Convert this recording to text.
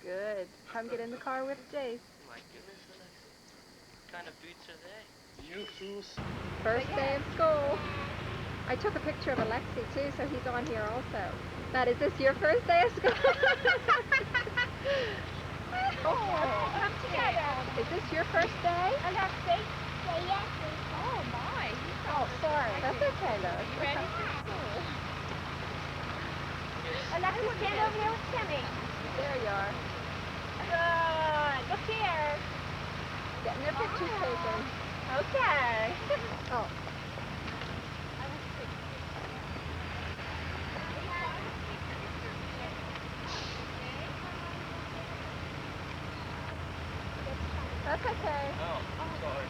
Good. Come get in the car with Jace. My goodness, Alexi. What kind of boots are they? New shoes. First day of school. I took a picture of Alexi too, so he's on here also. Matt, is this your first day of school? Oh, come together. Is this your first day? Alexi, say yes. Oh my. Oh, sorry. That's okay, though. You ready for school? Alexi, stand over here with Timmy. There you are. Good. Look here. Getting their pictures taken. Okay. Oh. That's okay. Oh, sorry.